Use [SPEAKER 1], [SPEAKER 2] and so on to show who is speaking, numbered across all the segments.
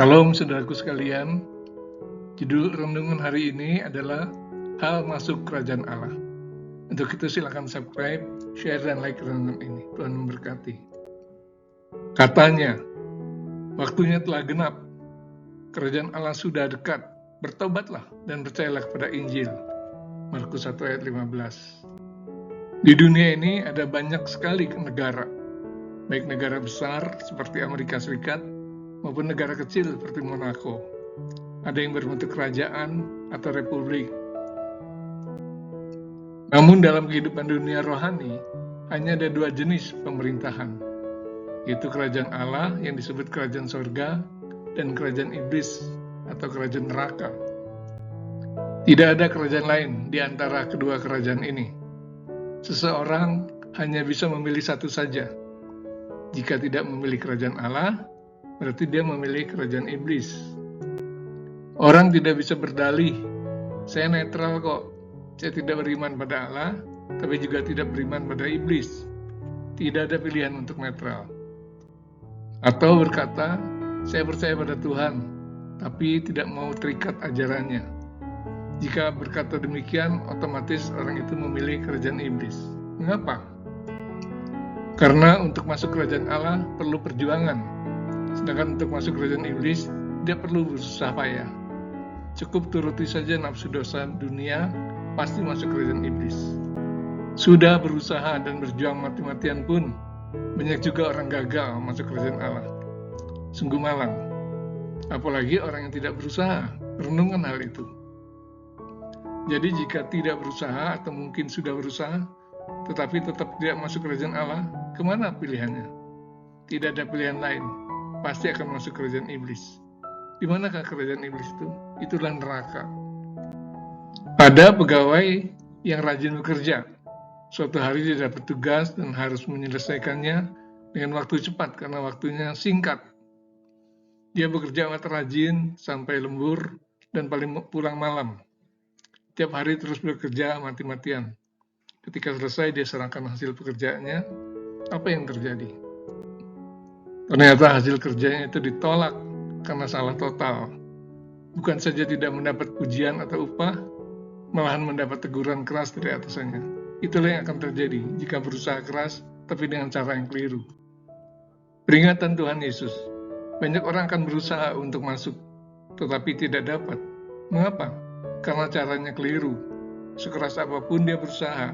[SPEAKER 1] Salam saudaraku sekalian, judul renungan hari ini adalah Hal Masuk Kerajaan Allah. Untuk itu silakan subscribe, share, dan like renungan ini. Tuhan memberkati. Katanya, waktunya telah genap, kerajaan Allah sudah dekat, bertobatlah dan percayalah kepada Injil. Markus 1 ayat 15. Di dunia ini ada banyak sekali negara, baik negara besar seperti Amerika Serikat, maupun negara kecil seperti Monaco. Ada yang berbentuk kerajaan atau republik. Namun dalam kehidupan dunia rohani, hanya ada dua jenis pemerintahan, yaitu kerajaan Allah yang disebut kerajaan sorga dan kerajaan iblis atau kerajaan neraka. Tidak ada kerajaan lain di antara kedua kerajaan ini. Seseorang hanya bisa memilih satu saja. Jika tidak memilih kerajaan Allah, berarti dia memilih kerajaan iblis. Orang tidak bisa berdalih, saya netral kok, saya tidak beriman pada Allah, tapi juga tidak beriman pada iblis. Tidak ada pilihan untuk netral. Atau berkata, saya percaya pada Tuhan, tapi tidak mau terikat ajarannya. Jika berkata demikian, otomatis orang itu memilih kerajaan iblis. Mengapa? Karena untuk masuk kerajaan Allah perlu perjuangan. Sedangkan untuk masuk kerajaan iblis, dia perlu berusaha payah. Cukup turuti saja nafsu dosa dunia, pasti masuk kerajaan iblis. Sudah berusaha dan berjuang mati-matian pun, banyak juga orang gagal masuk kerajaan Allah. Sungguh malang. Apalagi orang yang tidak berusaha, renungan hal itu. Jadi jika tidak berusaha atau mungkin sudah berusaha, tetapi tetap tidak masuk kerajaan Allah, kemana pilihannya? Tidak ada pilihan lain. Pasti akan masuk kerajaan iblis. Di manakah kerajaan iblis itu? Itulah neraka. Ada pegawai yang rajin bekerja. Suatu hari dia dapat tugas dan harus menyelesaikannya dengan waktu cepat karena waktunya singkat. Dia bekerja amat rajin sampai lembur dan paling pulang malam. Tiap hari terus bekerja mati-matian. Ketika selesai dia serahkan hasil pekerjaannya. Apa yang terjadi? Ternyata hasil kerjanya itu ditolak karena salah total. Bukan saja tidak mendapat pujian atau upah, malahan mendapat teguran keras dari atasannya. Itulah yang akan terjadi jika berusaha keras tapi dengan cara yang keliru. Peringatan Tuhan Yesus, banyak orang akan berusaha untuk masuk, tetapi tidak dapat. Mengapa? Karena caranya keliru. Sekeras apapun dia berusaha,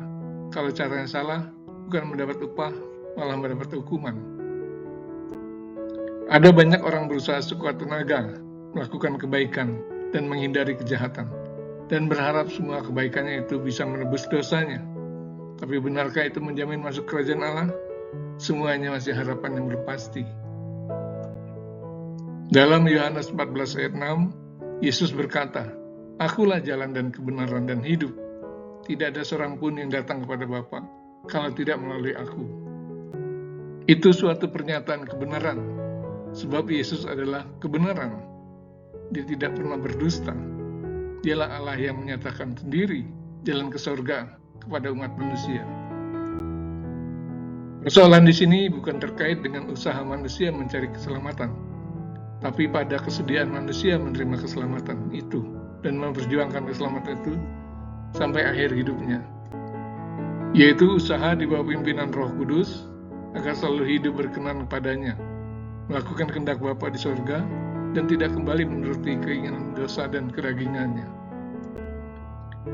[SPEAKER 1] kalau caranya salah, bukan mendapat upah, malah mendapat hukuman. Ada banyak orang berusaha sekuat tenaga melakukan kebaikan dan menghindari kejahatan, dan berharap semua kebaikannya itu bisa menebus dosanya. Tapi benarkah itu menjamin masuk kerajaan Allah? Semuanya masih harapan yang belum pasti. Dalam Yohanes 14 ayat 6, Yesus berkata, Akulah jalan dan kebenaran dan hidup. Tidak ada seorang pun yang datang kepada Bapa kalau tidak melalui aku. Itu suatu pernyataan kebenaran. Sebab Yesus adalah kebenaran. Dia tidak pernah berdusta. Dialah Allah yang menyatakan sendiri jalan ke surga kepada umat manusia. Persoalan di sini bukan terkait dengan usaha manusia mencari keselamatan, tapi pada kesediaan manusia menerima keselamatan itu dan memperjuangkan keselamatan itu sampai akhir hidupnya. Yaitu usaha di bawah pimpinan Roh Kudus agar selalu hidup berkenan kepadanya, melakukan kehendak Bapa di surga, dan tidak kembali menuruti keinginan dosa dan keragingannya.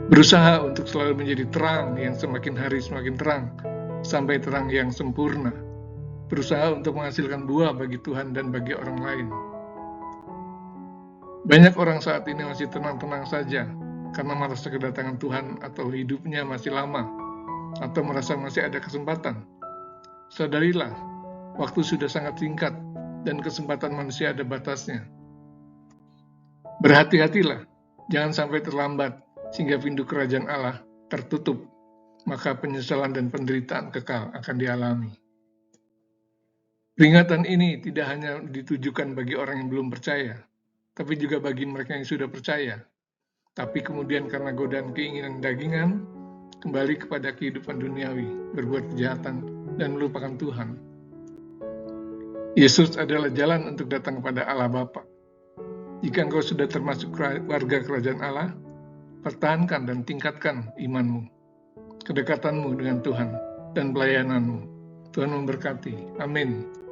[SPEAKER 1] Berusaha untuk selalu menjadi terang yang semakin hari semakin terang, sampai terang yang sempurna. Berusaha untuk menghasilkan buah bagi Tuhan dan bagi orang lain. Banyak orang saat ini masih tenang-tenang saja, karena merasa kedatangan Tuhan atau hidupnya masih lama, atau merasa masih ada kesempatan. Sadarilah, waktu sudah sangat singkat, dan kesempatan manusia ada batasnya. Berhati-hatilah, jangan sampai terlambat sehingga pintu kerajaan Allah tertutup, maka penyesalan dan penderitaan kekal akan dialami. Peringatan ini tidak hanya ditujukan bagi orang yang belum percaya, tapi juga bagi mereka yang sudah percaya. Tapi kemudian karena godaan keinginan dagingan, kembali kepada kehidupan duniawi, berbuat kejahatan, dan melupakan Tuhan. Yesus adalah jalan untuk datang kepada Allah Bapa. Jika engkau sudah termasuk warga kerajaan Allah, pertahankan dan tingkatkan imanmu, kedekatanmu dengan Tuhan, dan pelayananmu. Tuhan memberkati. Amin.